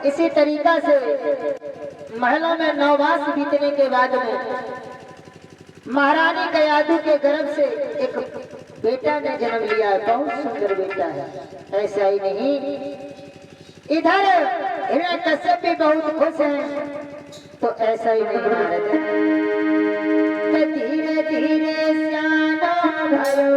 इसी तरीका से महलों में 9 मास बीतने के बाद में महारानी कयादू के गर्भ से एक बेटा ने जन्म लिया है। बहुत सुंदर बेटा है। ऐसा ही नहीं, इधर हिरण्यकश्यप भी बहुत खुश हैं। तो ऐसा ही नहीं महाराज, धीरे धीरे सियाना भयो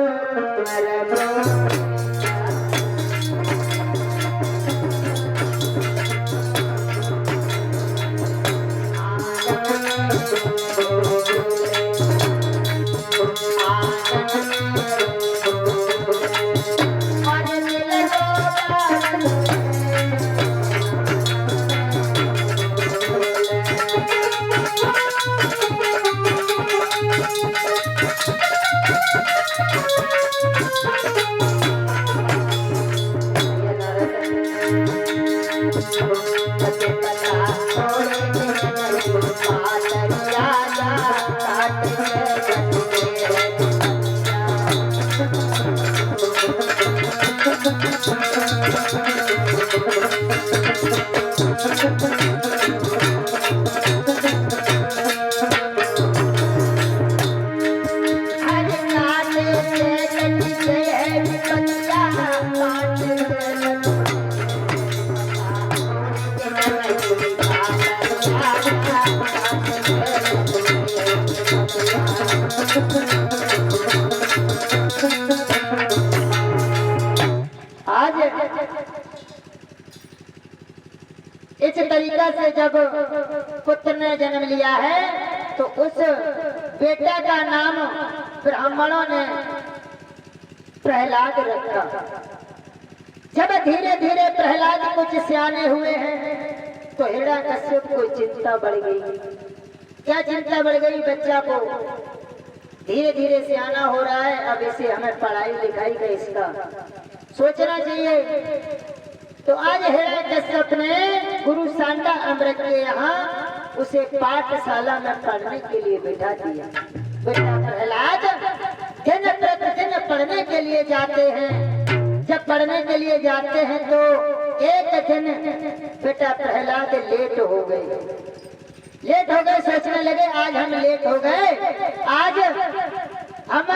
आज इस तरीका से जब पुत्र ने जन्म लिया है तो उस बेटा का नाम ब्राह्मणों ने प्रहलाद रखा। जब धीरे धीरे प्रहलाद कुछ सियाने हुए हैं तो हिरण्यकश्यप को चिंता बढ़ गई। क्या चिंता बढ़ गई? बच्चा को धीरे धीरे सियाना हो रहा है, अब इसे हमें पढ़ाई लिखाई का इसका सोचना चाहिए। तो आज हिरण्यकश्यप ने गुरु सांडा अमृत के यहाँ उसे पाठशाला में पढ़ने के लिए बैठा दिया। बेटा प्रहलाद दिन प्रतिदिन पढ़ने के लिए जाते हैं। जब पढ़ने के लिए जाते हैं तो एक दिन बेटा प्रहलाद लेट हो गए। सोचने लगे आज हम लेट हो गए, आज हम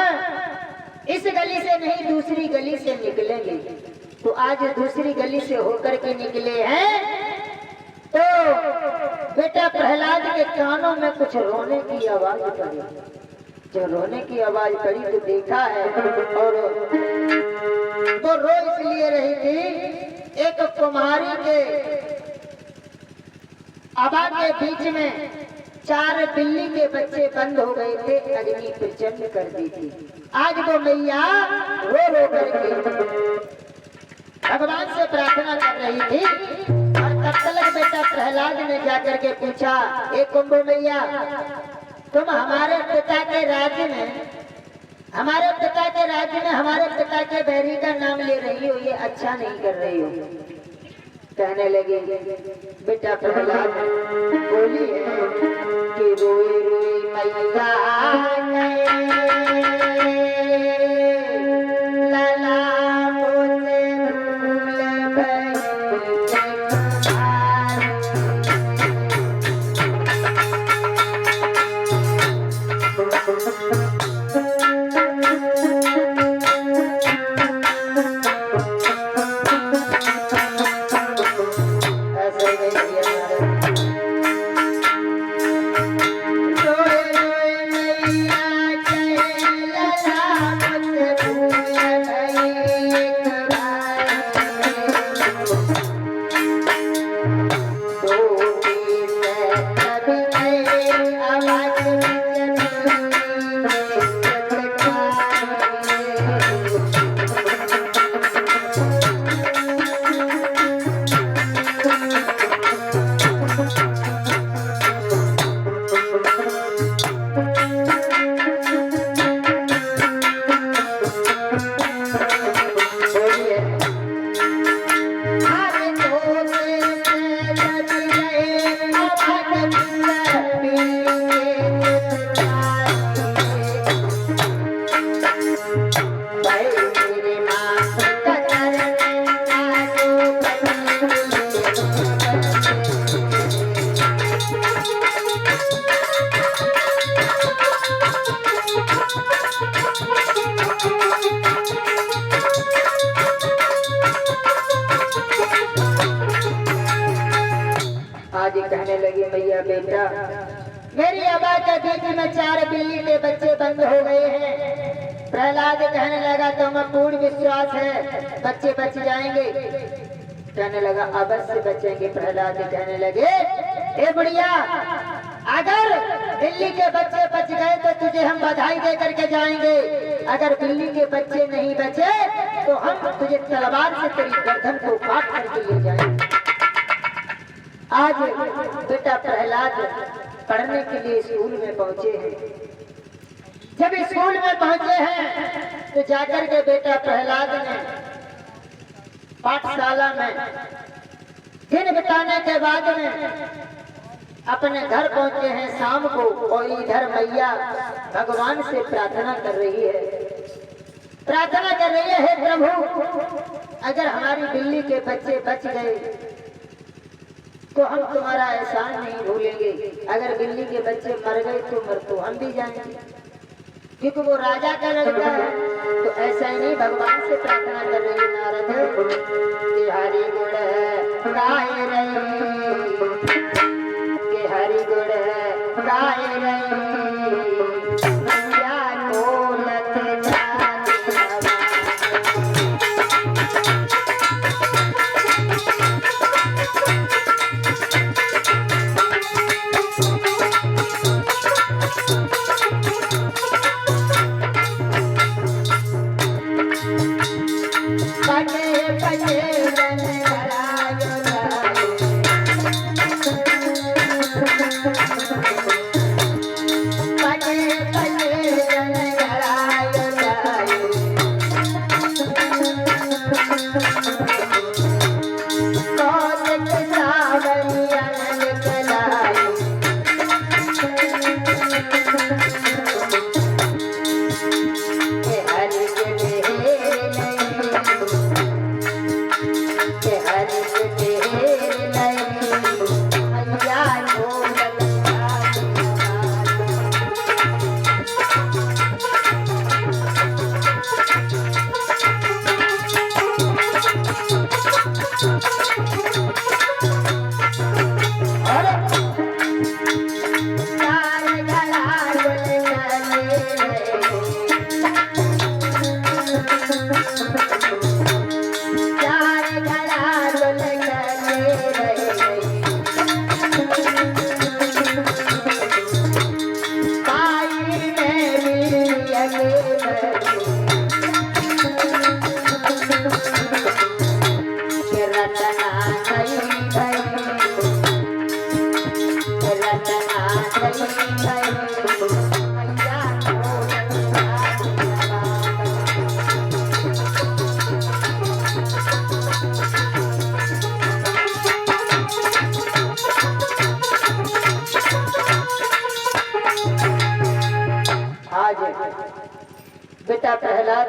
इस गली से नहीं दूसरी गली से निकलेंगे। तो आज दूसरी गली से होकर के निकले हैं तो बेटा प्रहलाद के कानों में कुछ रोने की आवाज पड़ी। जो रोने की आवाज पड़ी तो देखा है, और तो रो इसलिए रही थी, एक कुम्हारी के आबा के बीच में 4 बिल्ली के बच्चे बंद हो गए थे, अग्नि प्रचंड कर दी थी। आज वो मैया रो रो करके भगवान से प्रार्थना कर रही थी। और तब तक बेटा प्रहलाद ने जाकर के पूछा, एक कुंभ मैया, तुम हमारे पिता के राज्य में हमारे पिता के बैरी का नाम ले रही हो, ये अच्छा नहीं कर रही हो। कहने लगी, बेटा प्रहलाद बोली है कि रोई रोई मैया रोई रोई मैया आज कहने लगी मैया बेटा मेरी अबा के बीच में 4 बिल्ली के बच्चे बंद हो गए हैं। प्रहलाद कहने लगा तुम्हें पूर्ण विश्वास है बच्चे बच जाएंगे? कहने लगा अवश्य बचेंगे। प्रहलाद कहने लगे ए बुढ़िया अगर बिल्ली के बच्चे बच गए तो तुझे हम बधाई दे करके जाएंगे, अगर बिल्ली के बच्चे नहीं बचे तो हम तुझे तलवार से तेरी गर्दन को काट करके ले जाएंगे। आज बेटा प्रहलाद पढ़ने के लिए स्कूल में पहुंचे हैं। जब स्कूल में पहुंचे हैं तो जाकर के बेटा प्रहलाद ने पाठशाला में दिन बिताने के बाद में अपने घर पहुंचे हैं शाम को, और इधर मैया भगवान से प्रार्थना कर रही है। प्रार्थना कर रही है, हे प्रभु अगर हमारी बिल्ली के बच्चे बच गए तो हम तुम्हारा एहसान नहीं भूलेंगे, अगर बिल्ली के बच्चे मर गए तो हम भी जाएंगे, क्योंकि वो राजा का लड़का है। तो ऐसा ही नहीं भगवान से प्रार्थना कर रही है नारद कि हरि गुण गाए रही, कि हरि गुण गाए रही बेटा प्रहलाद